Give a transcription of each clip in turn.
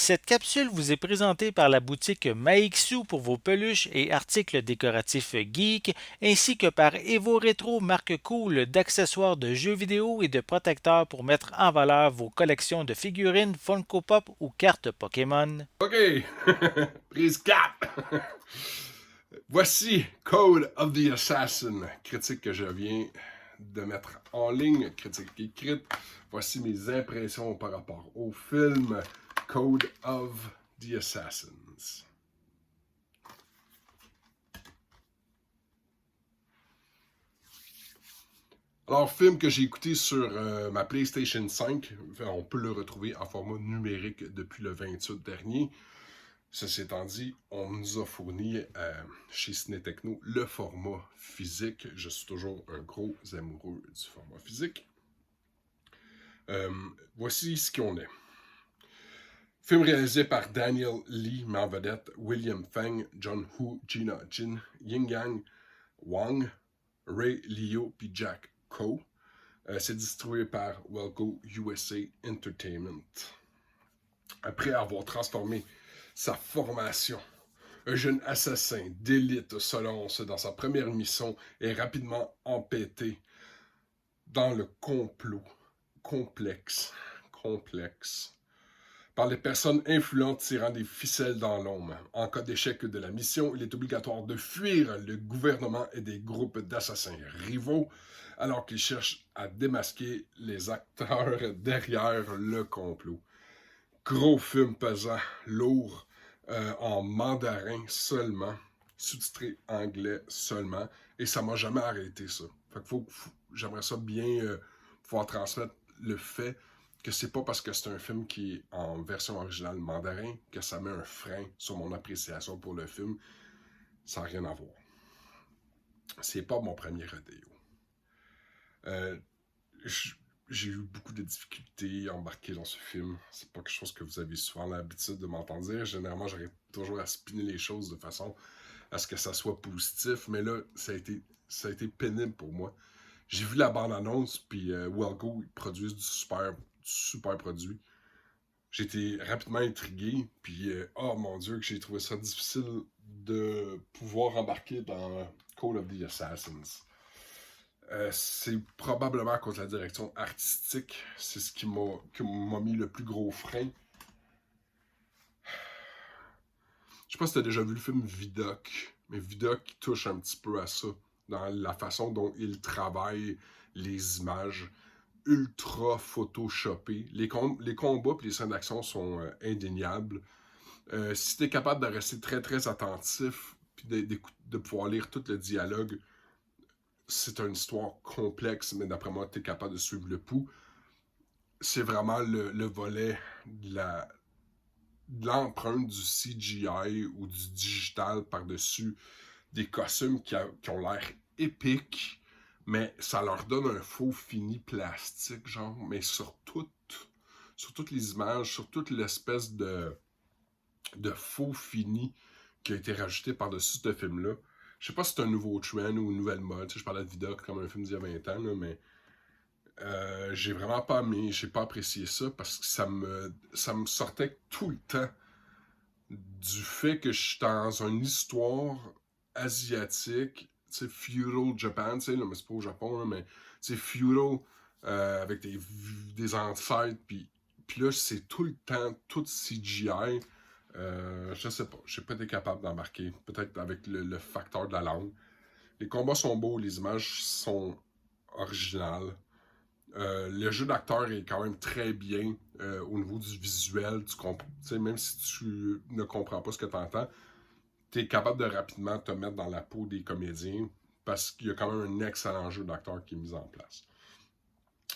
Cette capsule vous est présentée par la boutique Maixu pour vos peluches et articles décoratifs geek, ainsi que par Evo Retro, marque cool d'accessoires de jeux vidéo et de protecteurs pour mettre en valeur vos collections de figurines Funko Pop ou cartes Pokémon. OK, prise 4. Voici Code of the Assassin, critique que je viens de mettre en ligne, critique écrite. Voici mes impressions par rapport au film Code of the Assassins. Alors, film que j'ai écouté sur ma PlayStation 5, on peut le retrouver en format numérique depuis le 28 dernier. Ceci étant dit, on nous a fourni chez Cinétechno le format physique. Je suis toujours un gros amoureux du format physique. Voici ce qu'on est. Film réalisé par Daniel Lee, mais en vedette William Feng, John Hu, Gina Jin, Ying-Yang Wang, Ray Leo et Jack Ko. C'est distribué par Welco USA Entertainment. Après avoir transformé sa formation, un jeune assassin d'élite se lance dans sa première mission et est rapidement empêté dans le complot complexe par les personnes influentes tirant des ficelles dans l'ombre. En cas d'échec de la mission, il est obligatoire de fuir le gouvernement et des groupes d'assassins rivaux, alors qu'il cherche à démasquer les acteurs derrière le complot. Gros film pesant, lourd, en mandarin seulement, sous-titré anglais seulement, et ça m'a jamais arrêté ça. Fait que j'aimerais ça bien pouvoir transmettre le fait que c'est pas parce que c'est un film qui est en version originale mandarin que ça met un frein sur mon appréciation pour le film. Ça n'a rien à voir. C'est pas mon premier rodéo. Euh, j'ai eu beaucoup de difficultés à embarquer dans ce film. C'est pas quelque chose que vous avez souvent l'habitude de m'entendre dire. Généralement, j'arrive toujours à spinner les choses de façon à ce que ça soit positif, mais là, ça a été pénible pour moi. J'ai vu la bande-annonce, puis Welco, ils produisent super produit. J'ai été rapidement intrigué, puis oh mon Dieu, que j'ai trouvé ça difficile de pouvoir embarquer dans Call of the Assassins. C'est probablement à cause de la direction artistique. C'est ce qui m'a mis le plus gros frein. Je sais pas si tu as déjà vu le film Vidoc, mais Vidoc touche un petit peu à ça, dans la façon dont il travaille les images ultra photoshopées. Les combats et les scènes d'action sont indéniables. Si tu es capable de rester très attentif puis de pouvoir lire tout le dialogue, c'est une histoire complexe, mais d'après moi, tu es capable de suivre le pouls. C'est vraiment le volet de l'empreinte du CGI ou du digital par-dessus des costumes qui ont l'air épiques, mais ça leur donne un faux fini plastique, genre, mais sur toutes les images, sur toute l'espèce de faux fini qui a été rajouté par-dessus ce film-là. Je sais pas si c'est un nouveau trend ou une nouvelle mode. Tu sais, je parlais de Vidoc comme un film d'il y a 20 ans, là, mais j'ai vraiment pas aimé, j'ai pas apprécié ça parce que ça me sortait tout le temps du fait que je suis dans une histoire asiatique, tu sais, feudal Japan, tu sais, là, mais c'est pas au Japon, là, mais tu sais, feudal, avec des ancêtres, puis là, c'est tout le temps, tout CGI. Je sais pas, j'ai pas été capable d'embarquer, peut-être avec le facteur de la langue. Les combats sont beaux, les images sont originales. Le jeu d'acteur est quand même très bien au niveau du visuel. Même si tu ne comprends pas ce que tu entends, tu es capable de rapidement te mettre dans la peau des comédiens parce qu'il y a quand même un excellent jeu d'acteur qui est mis en place.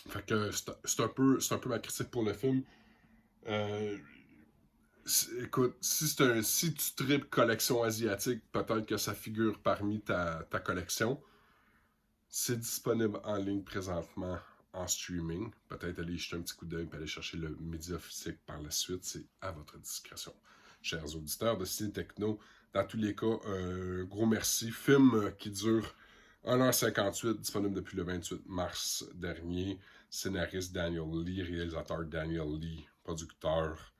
Fait que c'est un peu ma critique pour le film. Euh, Écoute, si tu tripes collection asiatique, peut-être que ça figure parmi ta collection. C'est disponible en ligne présentement en streaming. Peut-être aller jeter un petit coup d'œil et aller chercher le média physique par la suite. C'est à votre discrétion. Chers auditeurs de Ciné Techno, dans tous les cas, un gros merci. Film qui dure 1h58, disponible depuis le 28 mars dernier. Scénariste Daniel Lee, réalisateur Daniel Lee, producteur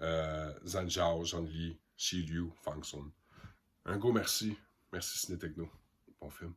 Zhang Zhao, Zhang Li, Xi Liu, Fang Sun. Un gros merci. Merci Ciné Techno. Bon film.